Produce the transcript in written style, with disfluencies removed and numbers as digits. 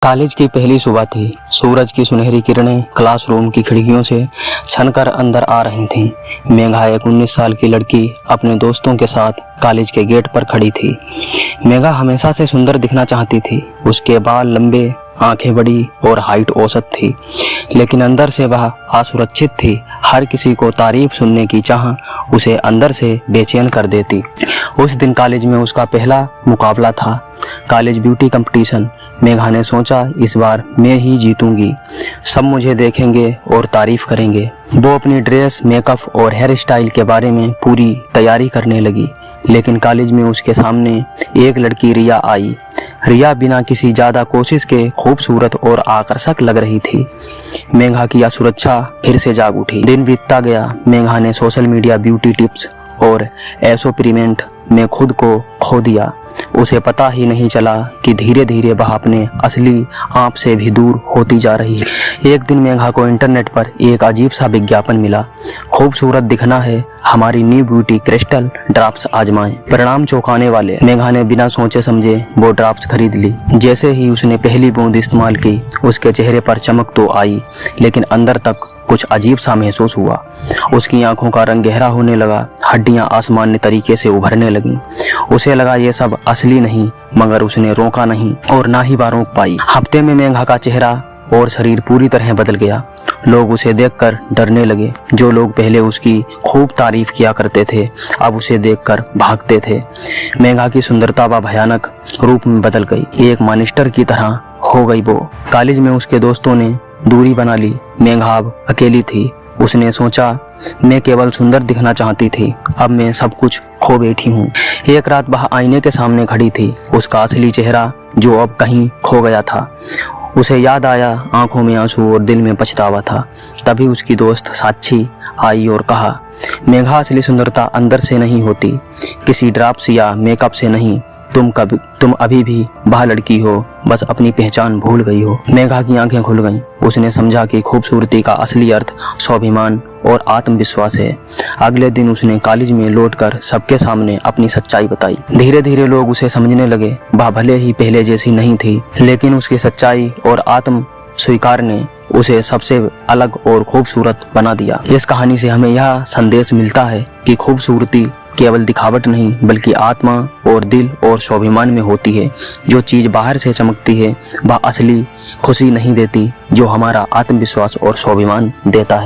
College की पहली सुबह थी। सूरज की सुनहरी किरणें क्लासरूम की खिड़कियों से छनकर अंदर आ रही थीं। मेघा एक 19 साल की लड़की अपने दोस्तों के साथ कॉलेज के गेट पर खड़ी थी। मेघा हमेशा से सुंदर दिखना चाहती थी। उसके बाल लंबे, आंखें बड़ी और हाइट औसत थी, लेकिन अंदर से वह असुरक्षित थी। हर किसी को तारीफ सुनने की चाह उसे अंदर से बेचैन कर देती। उस दिन कॉलेज में उसका पहला मुकाबला था, कॉलेज ब्यूटी कंपटीशन। मेघा ने सोचा, इस बार मैं ही जीतूंगी, सब मुझे देखेंगे और तारीफ करेंगे। वो अपनी ड्रेस, मेकअप और हेयर स्टाइल के बारे में पूरी तैयारी करने लगी। लेकिन कॉलेज में उसके सामने एक लड़की रिया आई। रिया बिना किसी ज़्यादा कोशिश के खूबसूरत और आकर्षक लग रही थी। मेघा की असुरक्षा फिर से जाग उठी। दिन बीतता गया। मेघा ने सोशल मीडिया, ब्यूटी टिप्स और एक्सपेरिमेंट में खुद को खो दिया। उसे पता ही नहीं चला कि धीरे धीरे वह अपने असली आप से भी दूर होती जा रही है। एक दिन मेघा को इंटरनेट पर एक अजीब सा विज्ञापन मिला, खूबसूरत दिखना है, हमारी न्यू ब्यूटी क्रिस्टल ड्रॉप्स आजमाएं। परिणाम चौंकाने वाले। मेघा ने बिना सोचे समझे वो ड्रॉप्स खरीद ली। जैसे ही उसने पहली बूंद इस्तेमाल की, उसके चेहरे पर चमक तो आई, लेकिन अंदर तक कुछ अजीब सा महसूस हुआ। उसकी आंखों का रंग गहरा होने लगा, हड्डियां असामान्य तरीके से उभरने लगीं। उसे लगा ये सब असली नहीं, मगर उसने रोका नहीं और ना ही रोक पाई। हफ्ते में मेघा का चेहरा और शरीर पूरी तरह बदल गया। लोग उसे देखकर डरने लगे। जो लोग पहले उसकी खूब तारीफ किया करते थे, अब उसे देखकर भागते थे। मेघा की सुंदरता व भयानक रूप में बदल गई। एक मॉन्स्टर की तरह हो गई वो। कॉलेज में उसके दोस्तों ने दूरी बना ली। मेघा अब अकेली थी। उसने सोचा, मैं केवल सुंदर दिखना चाहती थी, अब मैं सब कुछ खो बैठी हूँ। एक रात वह आईने के सामने खड़ी थी, उसका असली चेहरा जो अब कहीं खो गया था। उसे याद आया, आंखों में आंसू और दिल में पछतावा था। तभी उसकी दोस्त साक्षी आई और कहा, मेघा, असली सुंदरता अंदर से नहीं होती, किसी ड्रॉप्स या मेकअप से नहीं। तुम अभी भी वह लड़की हो, बस अपनी पहचान भूल गई हो। मेघा की आंखें खुल गईं। उसने समझा कि खूबसूरती का असली अर्थ स्वाभिमान और आत्मविश्वास है। अगले दिन उसने कॉलेज में लौटकर सबके सामने अपनी सच्चाई बताई। धीरे धीरे लोग उसे समझने लगे। वह भले ही पहले जैसी नहीं थी, लेकिन उसकी सच्चाई और आत्म स्वीकार ने उसे सबसे अलग और खूबसूरत बना दिया। इस कहानी से हमें यह संदेश मिलता है कि खूबसूरती केवल दिखावट नहीं, बल्कि आत्मा और दिल और स्वाभिमान में होती है। जो चीज़ बाहर से चमकती है, वह असली खुशी नहीं देती, जो हमारा आत्मविश्वास और स्वाभिमान देता है।